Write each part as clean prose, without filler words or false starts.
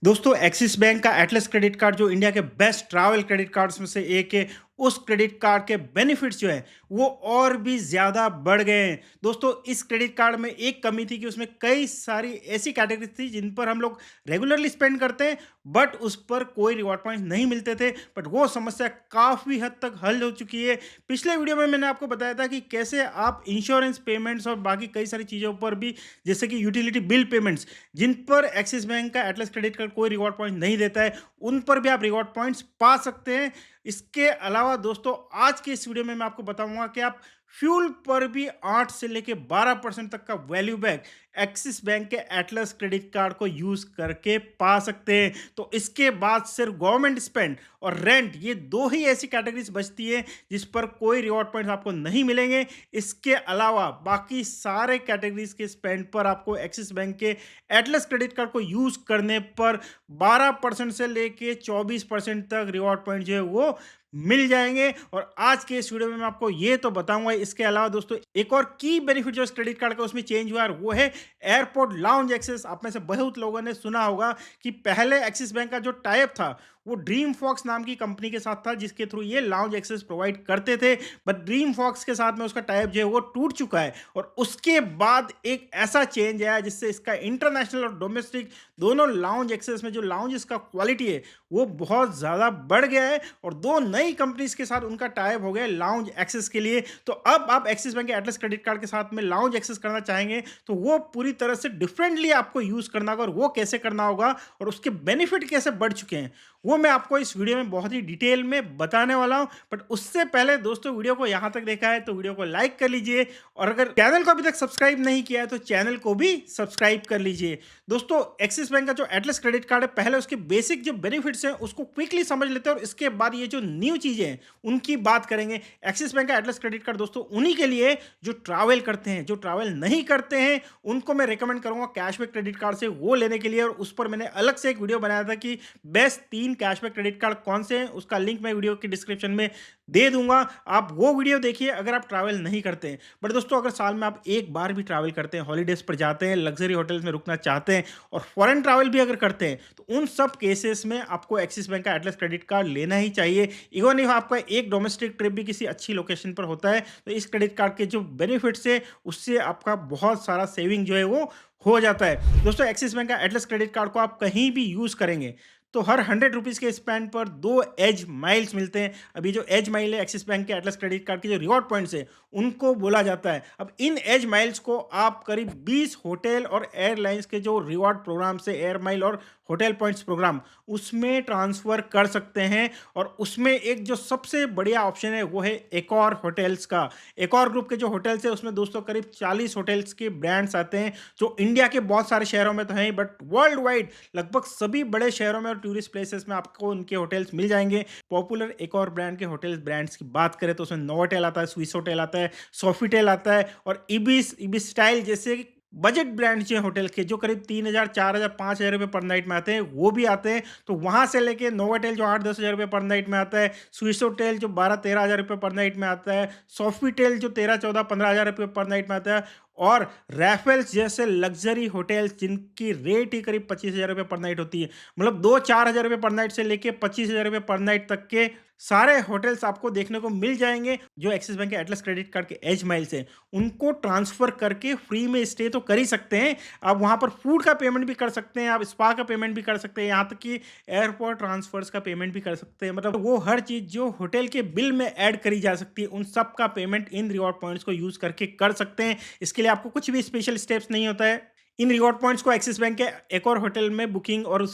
दोस्तों axis bank का Atlas credit card जो इंडिया के बेस्ट ट्रैवल क्रेडिट कार्ड्स में से एक है। उस क्रेडिट कार्ड के बेनिफिट्स जो है वो और भी ज़्यादा बढ़ गए हैं। दोस्तों इस क्रेडिट कार्ड में एक कमी थी कि उसमें कई सारी ऐसी कैटेगरीज थी जिन पर हम लोग रेगुलरली स्पेंड करते हैं बट उस पर कोई रिवॉर्ड पॉइंट्स नहीं मिलते थे। बट वो समस्या काफ़ी हद तक हल हो चुकी है। पिछले वीडियो में मैंने आपको बताया था कि कैसे आप इंश्योरेंस पेमेंट्स और बाकी कई सारी चीज़ों पर भी, जैसे कि यूटिलिटी बिल पेमेंट्स, जिन पर एक्सिस बैंक का एटलस क्रेडिट कार्ड कोई रिवॉर्ड पॉइंट नहीं देता है, उन पर भी आप रिवॉर्ड पॉइंट्स पा सकते हैं। इसके अलावा दोस्तों आज के इस वीडियो में मैं आपको बताऊंगा कि आप फ्यूल पर भी 8 से लेके 12% तक का वैल्यू बैक एक्सिस बैंक के एटलस क्रेडिट कार्ड को यूज करके पा सकते हैं। तो इसके बाद सिर्फ गवर्नमेंट स्पेंड और रेंट, ये दो ही ऐसी कैटेगरीज बचती है जिस पर कोई रिवॉर्ड पॉइंट्स आपको नहीं मिलेंगे। इसके अलावा बाकी सारे कैटेगरीज के स्पेंड पर आपको एक्सिस बैंक के एटलस क्रेडिट कार्ड को यूज करने पर 12% से लेके 24% तक रिवॉर्ड पॉइंट जो है वो मिल जाएंगे। और आज के इस वीडियो में मैं आपको ये तो बताऊंगा। इसके अलावा दोस्तों एक और की बेनिफिट जो इस क्रेडिट कार्ड का उसमें चेंज हुआ है वो है एयरपोर्ट लाउंज एक्सेस। आप में से बहुत लोगों ने सुना होगा कि पहले एक्सिस बैंक का जो टाइप था वो ड्रीम फॉक्स नाम की कंपनी के साथ था, जिसके थ्रू ये लाउंज एक्सेस प्रोवाइड करते थे। बट ड्रीम फॉक्स के साथ में उसका टाइप जो है वो टूट चुका है और उसके बाद एक ऐसा चेंज आया जिससे इसका इंटरनेशनल और डोमेस्टिक दोनों लाउंज एक्सेस में जो लाउंज का क्वालिटी है वो बहुत ज़्यादा बढ़ गया है। और दो नई कंपनीज के साथ उनका टाइप हो गया लाउंज एक्सेस के लिए। तो अब आप एक्सिस बैंक के एटलस क्रेडिट कार्ड के साथ में लाउंज एक्सेस करना चाहेंगे तो वो पूरी तरह से डिफरेंटली आपको यूज करना होगा। और वो कैसे करना होगा और उसके बेनिफिट कैसे बढ़ चुके हैं वो मैं आपको इस वीडियो में बहुत ही डिटेल में बताने वाला हूं। बट उससे पहले दोस्तों वीडियो को यहां तक देखा है तो वीडियो को लाइक कर लीजिए और अगर चैनल को अभी तक सब्सक्राइब नहीं किया है तो चैनल को भी सब्सक्राइब कर लीजिए। दोस्तों एक्सिस बैंक का जो एटलस क्रेडिट कार्ड है, पहले उसके बेसिक जो बेनिफिट्स हैं उसको क्विकली समझ लेते हैं और इसके बाद ये जो न्यू चीजें हैं उनकी बात करेंगे। एक्सिस बैंक का एटलस क्रेडिट कार्ड दोस्तों उन्हीं के लिए जो ट्रैवल करते हैं। जो ट्रैवल नहीं करते हैं उनको मैं रिकमेंड करूंगा कैशबैक क्रेडिट कार्ड से वो लेने के लिए। और उस पर मैंने अलग से एक वीडियो बनाया था कि बेस्ट 3 कैशबैक क्रेडिट कार्ड कौन से हैं, उसका लिंक मैं वीडियो की डिस्क्रिप्शन में दे दूंगा। आप वो वीडियो देखिए अगर आप ट्रैवल नहीं करते हैं। बट दोस्तों अगर साल में आप एक बार भी ट्रैवल करते हैं, हॉलीडेज पर जाते हैं, लग्जरी होटल्स में रुकना चाहते हैं और फॉरेन ट्रैवल भी अगर करते हैं तो उन सब केसेस में आपको एक्सिस बैंक का एटलस क्रेडिट कार्ड लेना ही चाहिए। इवन इफ आपका एक डोमेस्टिक ट्रिप भी किसी अच्छी लोकेशन पर होता है तो इस क्रेडिट कार्ड के जो बेनिफिट्स है उससे आपका बहुत सारा सेविंग जो है वो हो जाता है। दोस्तों एक्सिस बैंक का एटलस क्रेडिट कार्ड को आप कहीं भी यूज करेंगे तो हर 100 रुपीज़ के स्पेंड पर 2 एज माइल्स मिलते हैं। अभी जो एज माइल है एक्सिस बैंक के एटलस क्रेडिट कार्ड के जो रिवॉर्ड पॉइंट्स है उनको बोला जाता है। अब इन एज माइल्स को आप करीब 20 होटल और एयरलाइंस के जो रिवॉर्ड प्रोग्राम से एयर माइल और होटल पॉइंट्स प्रोग्राम उसमें ट्रांसफ़र कर सकते हैं। और उसमें एक जो सबसे बढ़िया ऑप्शन है वो है एकॉर होटल्स का। एकॉर ग्रुप के जो होटल्स है उसमें दोस्तों करीब 40 होटल्स के ब्रांड्स आते हैं जो इंडिया के बहुत सारे शहरों में तो हैं बट वर्ल्ड वाइड लगभग सभी बड़े शहरों में और टूरिस्ट प्लेसेस में आपको उनके होटल्स मिल जाएंगे। पॉपुलर एकॉर ब्रांड के होटल्स ब्रांड्स की बात करें तो उसमें नोवोटेल आता है, स्विस होटल आता है, सोफिटेल आता है और इबिस इबिस स्टाइल जैसे बजट ब्रांड जो होटल के जो करीब 3,000 4,000 5,000 रुपये पर नाइट में आते हैं वो भी आते हैं। तो वहाँ से लेके नोवोटेल जो 8-10 हज़ार रुपये पर नाइट में आता है, स्विस होटल जो 12-13 हज़ार रुपये पर नाइट में आता है, सोफिटेल जो 13-14-15 हज़ार रुपये पर नाइट में आता है और रैफल्स जैसे लग्जरी होटल्स जिनकी रेट ही करीब 25,000 रुपये पर नाइट होती है। मतलब 2-4 हज़ार रुपये पर नाइट से लेके 25,000 रुपये पर नाइट तक के सारे होटल्स आपको देखने को मिल जाएंगे। जो एक्सिस बैंक के एटलस क्रेडिट कार्ड के एज माइल्स हैं उनको ट्रांसफर करके फ्री में स्टे तो कर ही सकते हैं। आप वहां पर फूड का पेमेंट भी कर सकते हैं, आप स्पा का पेमेंट भी कर सकते हैं, यहाँ तक कि एयरपोर्ट ट्रांसफर्स का पेमेंट भी कर सकते हैं। मतलब वो हर चीज जो होटल के बिल में ऐड करी जा सकती है उन सब का पेमेंट इन रिवॉर्ड पॉइंट्स को यूज करके कर सकते हैं। इसके लिए आपको कुछ भी स्पेशल स्टेप्स नहीं होता है। इन रिवॉर्ड पॉइंट्स को एक्सिस बैंक के एक और होटल में बुकिंग और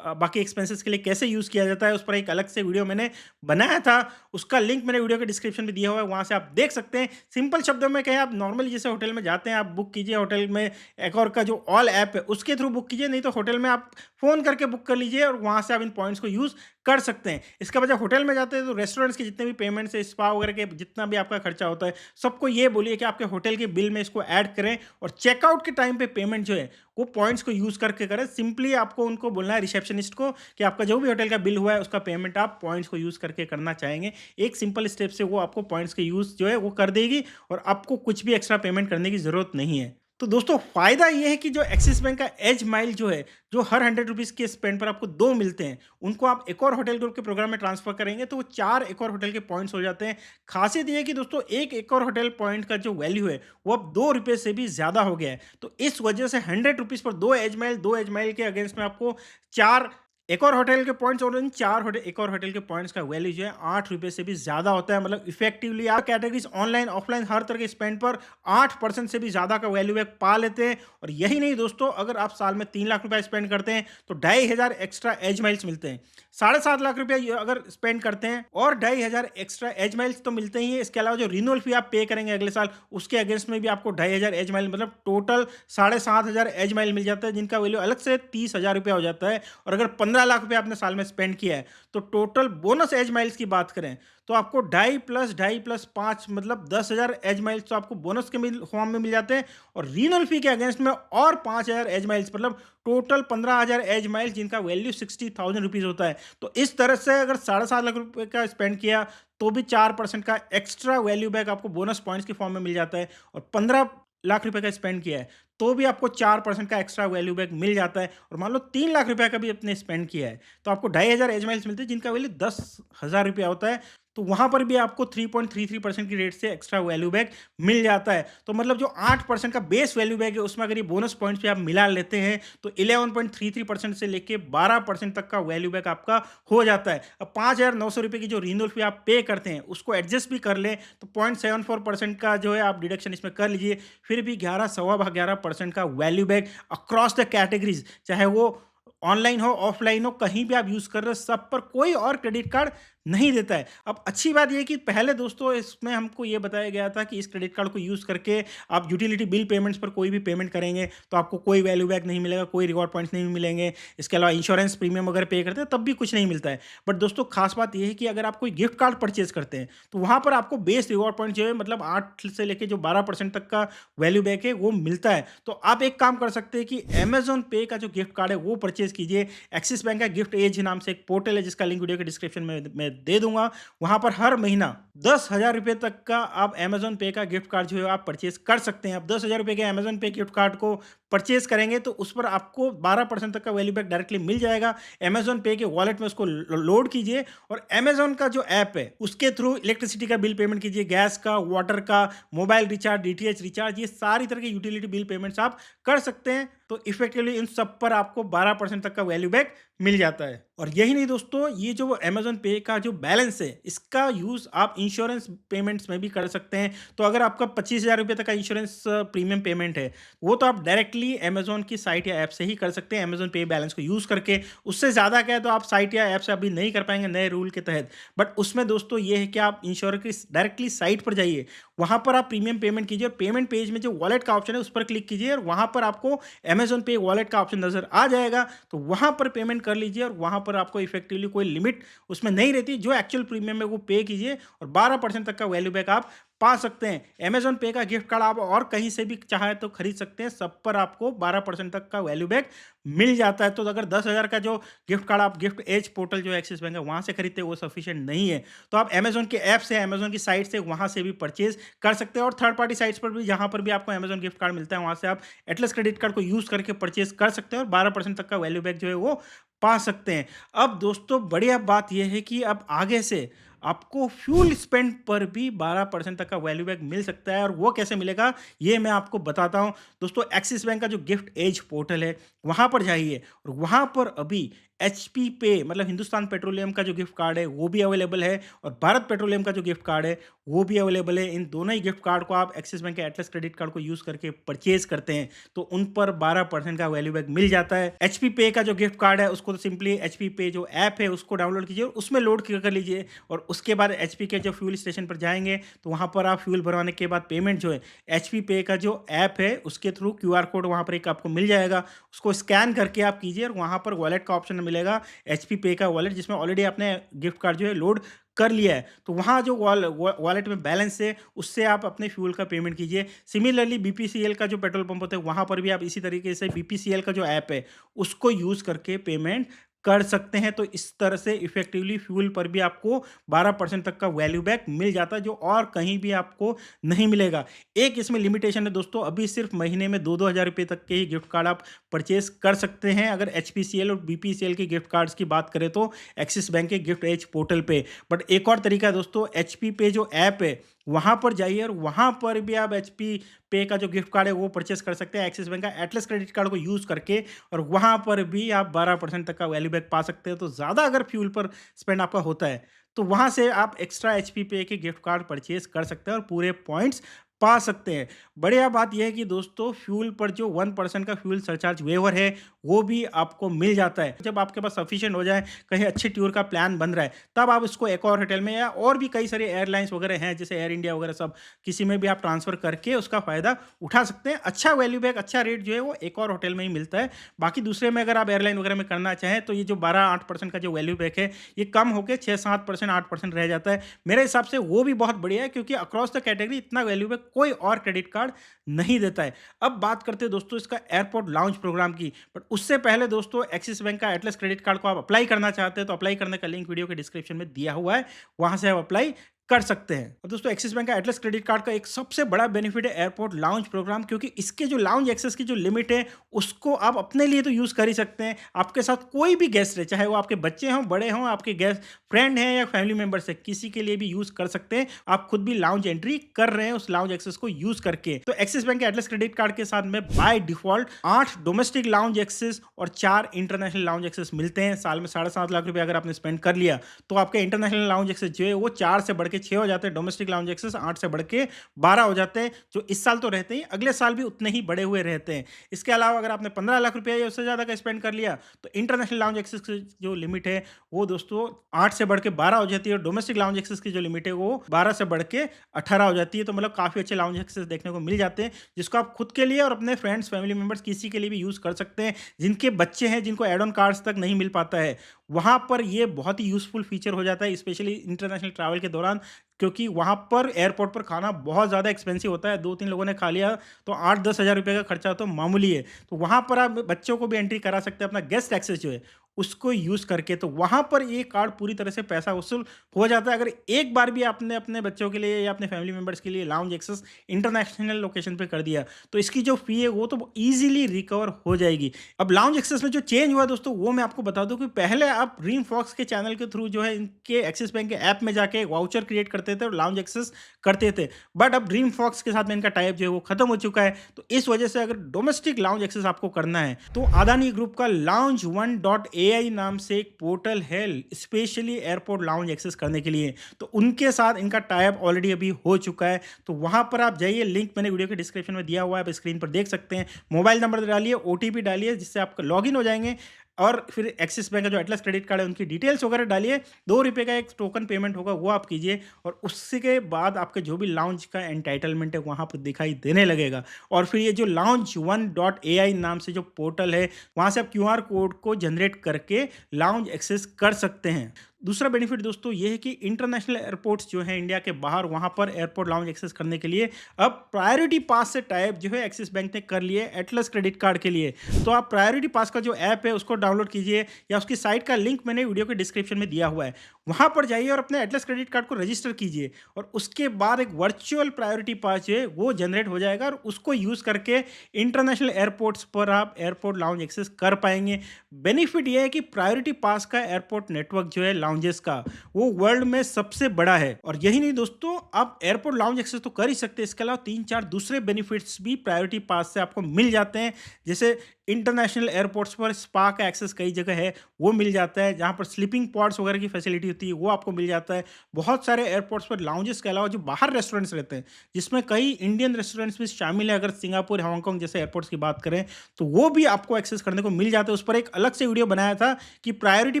बाकी एक्सपेंसेस के लिए कैसे यूज़ किया जाता है उस पर एक अलग से वीडियो मैंने बनाया था। उसका लिंक मैंने वीडियो के डिस्क्रिप्शन में दिया हुआ है, वहाँ से आप देख सकते हैं। सिंपल शब्दों में कहें, आप नॉर्मली जैसे होटल में जाते हैं आप बुक कीजिए, होटल में एक और का जो ऑल ऐप है उसके थ्रू बुक कीजिए, नहीं तो होटल में आप फ़ोन करके बुक कर लीजिए और वहाँ से आप इन पॉइंट्स को यूज़ कर सकते हैं। इसके बाद जब होटल में जाते हैं तो रेस्टोरेंट्स के जितने भी पेमेंट्स है, स्पा वगैरह के जितना भी आपका खर्चा होता है, सबको ये बोलिए कि आपके होटल के बिल में इसको ऐड करें और चेकआउट के टाइम पे पेमेंट जो है वो पॉइंट्स को यूज़ करके करें। सिंपली आपको उनको बोलना है रिसेप्शनिस्ट को कि आपका जो भी होटल का बिल हुआ है उसका पेमेंट आप पॉइंट्स को यूज़ करके करना चाहेंगे। एक सिंपल स्टेप से वो आपको पॉइंट्स के यूज़ जो है वो कर देगी और आपको कुछ भी एक्स्ट्रा पेमेंट करने की ज़रूरत नहीं है। तो दोस्तों फ़ायदा ये है कि जो एक्सिस बैंक का एज माइल जो है, जो हर 100 रुपीज़ के स्पेंड पर आपको 2 मिलते हैं, उनको आप एक और होटल ग्रुप के प्रोग्राम में ट्रांसफ़र करेंगे तो वो 4 एक और होटल के पॉइंट्स हो जाते हैं। ख़ासियत ये है कि दोस्तों एक और होटल पॉइंट का जो वैल्यू है, वो अब ₹2 से भी ज़्यादा हो गया है। तो इस वजह से 100 रुपीज़ पर 2 एज माइल के अगेंस्ट में आपको 4 एक और होटल के पॉइंट्स और इन 4 होटल एक और होटल के पॉइंट्स का वैल्यू जो है ₹8 से भी ज़्यादा होता है। मतलब इफेक्टिवली आप कैटेगरीज़ ऑनलाइन, ऑफलाइन हर तरह के स्पेंड पर 8% से भी ज़्यादा का वैल्यू बैक पा लेते हैं। और यही नहीं दोस्तों, अगर आप साल में 3 लाख रुपए स्पेंड करते हैं तो 2500 एक्स्ट्रा एज माइल्स मिलते हैं। 7.5 लाख रुपए ये अगर स्पेंड करते हैं और 2500 एक्स्ट्रा एज माइल्स तो मिलते ही हैं। इसके अलावा जो रिन्यूअल फी आप पे करेंगे अगले साल, उसके अगेंस्ट में भी आपको 2500 एज माइल, मतलब टोटल 7,500 एज माइल मिल जाता है, जिनका वैल्यू अलग से 30,000 रुपया हो जाता है। और अगर 15 लाख रुपए आपने साल में स्पेंड किया है तो टोटल बोनस एज माइल्स की बात करें तो आपको 2.5 + 2.5 + 5 मतलब 10,000 एज माइल्स तो आपको बोनस के फॉर्म में मिल जाते हैं। और रीनल फी के अगेंस्ट में और 5,000 एज माइल्स, मतलब टोटल 15,000 एज माइल्स, जिनका वैल्यू 60,000 रुपीज होता है। तो इस तरह से अगर 7.5 लाख रुपए का स्पेंड किया तो भी 4% का एक्स्ट्रा वैल्यू बैक आपको बोनस पॉइंट्स की फॉर्म में मिल जाता है। और 15 लाख रुपए का स्पेंड किया है तो भी आपको 4% का एक्स्ट्रा वैल्यू बैक मिल जाता है। और मान लो 3 लाख रुपए का भी अपने स्पेंड किया है तो आपको 2,500 एज माइल्स मिलते हैं, जिनका वैल्यू 10,000 रुपया होता है। तो वहां पर भी आपको 3.33% की रेट से एक्स्ट्रा वैल्यू बैक मिल जाता है। तो मतलब जो 8% का बेस वैल्यू बैक है उसमें अगर ये बोनस पॉइंट्स पे आप मिला लेते हैं तो 11.33% से लेके 12% तक का वैल्यू बैक आपका हो जाता है। अब 5,900 रुपए की जो रिन्यूअल फी आप पे करते हैं उसको एडजस्ट भी कर लें तो 0.74% का जो है आप डिडक्शन इसमें कर लीजिए, फिर भी 11 सवा 11% का value back across the categories, चाहे वो ऑनलाइन हो, ऑफलाइन हो, कहीं भी आप यूज़ कर रहे हो, सब पर कोई और क्रेडिट कार्ड नहीं देता है। अब अच्छी बात ये है कि पहले दोस्तों इसमें हमको ये बताया गया था कि इस क्रेडिट कार्ड को यूज़ करके आप यूटिलिटी बिल पेमेंट्स पर कोई भी पेमेंट करेंगे तो आपको कोई वैल्यू बैक नहीं मिलेगा, कोई रिवॉर्ड पॉइंट्स नहीं मिलेंगे। इसके अलावा इंश्योरेंस प्रीमियम अगर पे करते हैं तब भी कुछ नहीं मिलता है। बट दोस्तों खास बात ये है कि अगर आप कोई गिफ्ट कार्ड परचेज़ करते हैं तो वहाँ पर आपको बेस रिवॉर्ड पॉइंट जो है, मतलब 8 से लेके जो 12% तक का वैल्यू बैक है वो मिलता है। तो आप एक काम कर सकते हैं कि अमेज़न पे का जो गिफ्ट कार्ड है वो परचेज़ कीजिए। एक्सिस बैंक का गिफ्ट एज नाम से एक पोर्टल है जिसका लिंक वीडियो के डिस्क्रिप्शन में मैं दे दूँगा। वहाँ पर हर महीना 10,000 रुपए तक का आप अमेज़न पे का गिफ्ट कार्ड जो है आप परचेज़ कर सकते हैं। अब 10,000 रुपए के अमेज़न पे गिफ्ट कार्ड को परचेज़ करेंगे तो उस पर आपको 12% तक का वैल्यू बैक डायरेक्टली मिल जाएगा। अमेज़न पे के वॉलेट में उसको लोड कीजिए और अमेज़न का जो ऐप है उसके थ्रू इलेक्ट्रिसिटी का बिल पेमेंट कीजिए, गैस का, वाटर का, मोबाइल रिचार्ज, डीटीएच रिचार्ज, ये सारी तरह की यूटिलिटी बिल पेमेंट्स आप कर सकते हैं। तो इफेक्टिवली इन सब पर आपको 12% तक का वैल्यू बैक मिल जाता है। और यही नहीं दोस्तों, ये जो अमेज़न पे का जो बैलेंस है इसका यूज़ आप इंश्योरेंस पेमेंट्स में भी कर सकते हैं। तो अगर आपका 25,000 रुपए तक का इंश्योरेंस प्रीमियम पेमेंट है वो तो आप डायरेक्टली अमेज़न की साइट या ऐप से ही कर सकते हैं अमेज़न पे बैलेंस को यूज़ करके। उससे ज़्यादा क्या है तो आप साइट या ऐप से अभी नहीं कर पाएंगे नए रूल के तहत। बट उसमें दोस्तों ये है कि आप इंश्योर की डायरेक्टली साइट पर जाइए, वहाँ पर आप प्रीमियम पेमेंट कीजिए और पेमेंट पेज में जो वॉलेट का ऑप्शन है उस पर क्लिक कीजिए और वहाँ पर आपको अमेज़न पे वॉलेट का ऑप्शन नज़र आ जाएगा। तो वहाँ पर पेमेंट कर लीजिए और वहाँ पर आपको इफेक्टिवली कोई लिमिट उसमें नहीं रहती, जो एक्चुअल प्रीमियम है वो पे कीजिए और 12% तक का वैल्यू बैक आप पा सकते हैं। अमेज़न पे का गिफ्ट कार्ड आप और कहीं से भी चाहे तो खरीद सकते हैं, सब पर आपको 12% तक का वैल्यू बैक मिल जाता है। तो अगर 10,000 का जो गिफ्ट कार्ड आप गिफ्ट एज पोर्टल जो एक्सिस बैंक है वहाँ से खरीदते हैं वो सफिशिएंट नहीं है, तो आप अमेज़न के ऐप से, अमेज़न की साइट से वहाँ से भी परचेज़ कर सकते हैं। और थर्ड पार्टी साइट्स पर भी जहाँ पर भी आपको अमेज़न गिफ्ट कार्ड मिलता है वहाँ से आप एटलस क्रेडिट कार्ड को यूज़ करके परचेज़ कर सकते हैं और 12% तक का वैल्यू बैक जो है वो पा सकते हैं। अब दोस्तों बढ़िया बात ये है कि अब आगे से आपको फ्यूल स्पेंड पर भी 12% तक का वैल्यू बैक मिल सकता है। और वो कैसे मिलेगा ये मैं आपको बताता हूं। दोस्तों एक्सिस बैंक का जो गिफ्ट एज पोर्टल है वहां पर जाइए और वहां पर अभी एचपी पे, मतलब हिंदुस्तान पेट्रोलियम का जो गिफ्ट कार्ड है वो भी अवेलेबल है और भारत पेट्रोलियम का जो गिफ्ट कार्ड है वो भी अवेलेबल है। इन दोनों ही गिफ्ट कार्ड को आप एक्सिस बैंक के एटलस क्रेडिट कार्ड को यूज करके परचेज करते हैं तो उन पर 12% का वैल्यू बैक मिल जाता है। एचपी पे का जो गिफ्ट कार्ड है उसको तो सिंपली एचपी पे जो ऐप है उसको डाउनलोड कीजिए और उसमें लोड कर लीजिए और उसके बाद एचपी के जो फ्यूल स्टेशन पर जाएंगे तो वहां पर आप फ्यूल भरवाने के बाद पेमेंट जो है एचपी पे का जो ऐप है उसके थ्रू क्यूआर कोड वहां पर एक आपको मिल जाएगा, उसको स्कैन करके आप कीजिए और वहां पर वॉलेट का ऑप्शन मिलेगा, एचपी पे का वॉलेट जिसमें ऑलरेडी आपने गिफ्ट कार्ड जो है लोड कर लिया है। तो वहाँ जो वॉलेट में बैलेंस है उससे आप अपने फ्यूल का पेमेंट कीजिए। सिमिलरली बीपीसीएल का जो पेट्रोल पंप होता है वहाँ पर भी आप इसी तरीके से बीपीसीएल का जो ऐप है उसको यूज़ करके पेमेंट कर सकते हैं। तो इस तरह से इफ़ेक्टिवली फ्यूल पर भी आपको 12% तक का वैल्यू बैक मिल जाता है, जो और कहीं भी आपको नहीं मिलेगा। एक इसमें लिमिटेशन है दोस्तों, अभी सिर्फ़ महीने में 2-2 हज़ार रुपए तक के ही गिफ्ट कार्ड आप परचेज़ कर सकते हैं, अगर एचपीसीएल और बीपीसीएल के गिफ्ट कार्ड्स की बात करें तो एक्सिस बैंक के गिफ्ट एज पोर्टल पे। बट एक और तरीका है दोस्तों, एचपी पे जो ऐप है, वहाँ पर जाइए और वहाँ पर भी आप एचपी पे का जो गिफ्ट कार्ड है वो परचेज़ कर सकते हैं एक्सिस बैंक का एटलस क्रेडिट कार्ड को यूज़ करके, और वहाँ पर भी आप 12% तक का वैल्यू बैक पा सकते हैं। तो ज़्यादा अगर फ्यूल पर स्पेंड आपका होता है, तो वहाँ से आप एक्स्ट्रा एचपी पे के गिफ्ट कार्ड परचेज़ कर सकते हैं और पूरे पॉइंट्स पा सकते हैं। बढ़िया बात यह है कि दोस्तों फ्यूल पर जो 1% का फ्यूल सरचार्ज वेवर है, वो भी आपको मिल जाता है। जब आपके पास सफिशिएंट हो जाए, कहीं अच्छी टूर का प्लान बन रहा है, तब आप इसको एक और होटल में या और भी कई सारे एयरलाइंस वगैरह हैं, जैसे एयर इंडिया वगैरह सब, किसी में भी आप ट्रांसफ़र करके उसका फ़ायदा उठा सकते हैं। अच्छा वैल्यू बैक, अच्छा रेट जो है वो एक और होटल में ही मिलता है। बाकी दूसरे में अगर आप एयरलाइन वगैरह में करना चाहें, तो ये जो 12-8% का जो वैल्यू बैक है, ये कम होके 6-7%, 8% रह जाता है। मेरे हिसाब से वो भी बहुत बढ़िया है, क्योंकि अक्रॉस द कैटेगरी इतना वैल्यू बैक कोई और क्रेडिट कार्ड नहीं देता है। अब बात करते हैं दोस्तों इसका एयरपोर्ट लाउंज प्रोग्राम की, बट उससे पहले दोस्तों एक्सिस बैंक का एटलस क्रेडिट कार्ड को आप अप्लाई करना चाहते हैं, तो अप्लाई करने का लिंक वीडियो के डिस्क्रिप्शन में दिया हुआ है, वहां से आप अप्लाई कर सकते हैं। और दोस्तों एक्सिस बैंक का एटलस क्रेडिट कार्ड का एक सबसे बड़ा बेनिफिट है एयरपोर्ट लाउंज प्रोग्राम, क्योंकि इसके जो लाउंज एक्सेस की जो लिमिट है, उसको आप अपने लिए तो यूज कर ही सकते हैं, आपके साथ कोई भी गेस्ट है, चाहे वो आपके बच्चे हों, बड़े हों, आपके गेस्ट फ्रेंड हैं या फैमिली मेंबर्स है, किसी के लिए भी यूज कर सकते हैं। आप खुद भी लाउंज एंट्री कर रहे हैं उस लाउंज एक्सेस को यूज करके। तो एक्सिस बैंक के एटलस क्रेडिट कार्ड के साथ में by default 8 domestic lounge access और 4 इंटरनेशनल लाउंज एक्सेस मिलते हैं। साल में 7.5 लाख रुपए अगर आपने स्पेंड कर लिया, तो आपके इंटरनेशनल लाउंज एक्सेस जो है वो 4 से बढ़ के 6 हो जाते हैं, डोमेस्टिक लाउंज एक्सेस 8 से बढ़ के 12 हो जाते हैं, जो इस साल तो रहते ही, अगले साल भी उतने ही बड़े हुए रहते हैं। इसके अलावा अगर आपने 15 लाख रुपए या उससे ज्यादा का स्पेंड कर लिया, तो इंटरनेशनल लाउंज एक्सेस की जो लिमिट है वो दोस्तों 8 से बढ़ के 12 हो जाती है, और डोमेस्टिक लाउंज एक्सेस की जो लिमिट है वो 12 से बढ़ के 18 हो जाती है। तो मतलब काफी अच्छे लाउंज एक्सेस देखने को मिल जाते हैं, जिसको आप खुद के लिए और अपने फ्रेंड्स, फैमिली मेंबर्स, किसी के लिए भी यूज कर सकते हैं। जिनके बच्चे हैं, जिनको एड ऑन कार्ड्स तक नहीं मिल पाता है, वहां पर ये बहुत ही यूजफुल फीचर हो जाता है, स्पेशली इंटरनेशनल ट्रैवल के दौरान, क्योंकि वहां पर एयरपोर्ट पर खाना बहुत ज़्यादा एक्सपेंसिव होता है। 2-3 लोगों ने खा लिया तो 8-10 हज़ार रुपये का खर्चा तो मामूली है। तो वहां पर आप बच्चों को भी एंट्री करा सकते हैं, अपना गेस्ट एक्सेस जो है उसको यूज़ करके। तो वहां पर ये कार्ड पूरी तरह से पैसा वसूल हो जाता है। अगर एक बार भी आपने अपने बच्चों के लिए या अपने फैमिली मेंबर्स के लिए लाउंज एक्सेस इंटरनेशनल लोकेशन पे कर दिया, तो इसकी जो फी है वो तो ईजिली रिकवर हो जाएगी। अब लाउंज एक्सेस में जो चेंज हुआ दोस्तों, वो मैं आपको बता दूं कि पहले आप ड्रीम फॉक्स के चैनल के थ्रू जो है इनके एक्सिस बैंक के ऐप में जाके वाउचर क्रिएट करते थे और लाउंज एक्सेस करते थे। बट अब ड्रीम फॉक्स के साथ में इनका टाइप जो है वो खत्म हो चुका है। तो इस वजह से अगर डोमेस्टिक लाउंज एक्सेस आपको करना है, तो अदानी ग्रुप का lounge1.ai नाम से एक पोर्टल है स्पेशली एयरपोर्ट लाउंज एक्सेस करने के लिए। तो उनके साथ इनका टाइप ऑलरेडी अभी हो चुका है। तो वहां पर आप जाइए, लिंक मैंने वीडियो के डिस्क्रिप्शन में दिया हुआ है, आप स्क्रीन पर देख सकते हैं। मोबाइल नंबर डालिए, ओटीपी डालिए, जिससे आप लॉगिन हो जाएंगे, और फिर एक्सिस बैंक का जो एटलस क्रेडिट कार्ड है उनकी डिटेल्स वगैरह डालिए। 2 रुपये का एक टोकन पेमेंट होगा, वो आप कीजिए, और उसके बाद आपके जो भी लाउंज का एंटाइटलमेंट है वहाँ पर दिखाई देने लगेगा। और फिर ये जो lounge1.ai नाम से जो पोर्टल है, वहाँ से आप क्यूआर कोड को जनरेट करके लाउंज एक्सेस कर सकते हैं। दूसरा बेनिफिट दोस्तों ये है कि इंटरनेशनल एयरपोर्ट्स जो है इंडिया के बाहर, वहाँ पर एयरपोर्ट लाउंज एक्सेस करने के लिए अब प्रायोरिटी पास से टाइप जो है एक्सिस बैंक ने कर लिए एटलस क्रेडिट कार्ड के लिए। तो आप प्रायोरिटी पास का जो ऐप है उसको डाउनलोड कीजिए, या उसकी साइट का लिंक मैंने वीडियो के डिस्क्रिप्शन में दिया हुआ है, वहाँ पर जाइए और अपने एटलस क्रेडिट कार्ड को रजिस्टर कीजिए, और उसके बाद एक वर्चुअल प्रायोरिटी पास जो है वो जनरेट हो जाएगा, और उसको यूज़ करके इंटरनेशनल एयरपोर्ट्स पर आप एयरपोर्ट लाउंज एक्सेस कर पाएंगे। बेनिफिट ये है कि प्रायोरिटी पास का एयरपोर्ट नेटवर्क जो है लाउंजेस का, वो वर्ल्ड में सबसे बड़ा है। और यही नहीं दोस्तों, आप एयरपोर्ट लाउंज एक्सेस तो कर ही सकते हैं, इसके अलावा 3-4 दूसरे बेनिफिट्स भी प्रायोरिटी पास से आपको मिल जाते हैं। जैसे इंटरनेशनल एयरपोर्ट्स पर स्पा का एक्सेस कई जगह है, वो मिल जाता है। जहाँ पर स्लीपिंग पॉड्स वगैरह की फैसिलिटी होती है वो आपको मिल जाता है। बहुत सारे एयरपोर्ट्स पर लाउंजेस के अलावा जो बाहर रेस्टोरेंट्स रहते हैं, जिसमें कई इंडियन रेस्टोरेंट्स भी शामिल है, अगर सिंगापुर, हांगकांग जैसे एयरपोर्ट्स की बात करें, तो वो भी आपको एक्सेस करने को मिल जाता है। उस पर एक अलग से वीडियो बनाया था कि प्रायोरिटी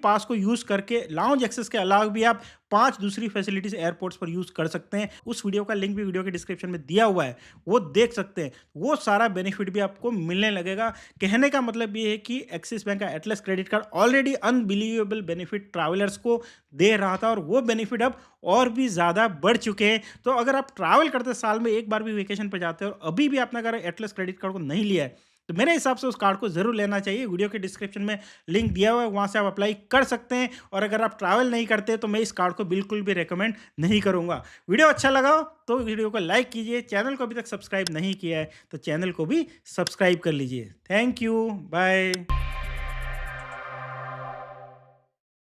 पास को यूज़ करके लाउंज एक्सेस के अलावा भी आप 5 दूसरी फैसिलिटीज एयरपोर्ट्स पर यूज कर सकते हैं। उस वीडियो का लिंक भी वीडियो के डिस्क्रिप्शन में दिया हुआ है, वो देख सकते हैं। वो सारा बेनिफिट भी आपको मिलने लगेगा। कहने का मतलब ये है कि एक्सिस बैंक का Atlas credit card already unbelievable benefit travellers को दे रहा था, और वो बेनिफिट अब और भी ज़्यादा बढ़ चुके हैं। तो अगर आप ट्रैवल करते साल में एक बार भी वेकेशन पर जाते हैं और अभी भी आपने अगर एटलस क्रेडिट कार्ड को नहीं लिया है, तो मेरे हिसाब से उस कार्ड को ज़रूर लेना चाहिए। वीडियो के डिस्क्रिप्शन में लिंक दिया हुआ है, वहाँ से आप अप्लाई कर सकते हैं और अगर आप ट्रैवल नहीं करते तो मैं इस कार्ड को बिल्कुल भी रिकमेंड नहीं करूँगा। वीडियो अच्छा लगा हो तो वीडियो को लाइक कीजिए, चैनल को अभी तक सब्सक्राइब नहीं किया है तो चैनल को भी सब्सक्राइब कर लीजिए। Thank you, bye.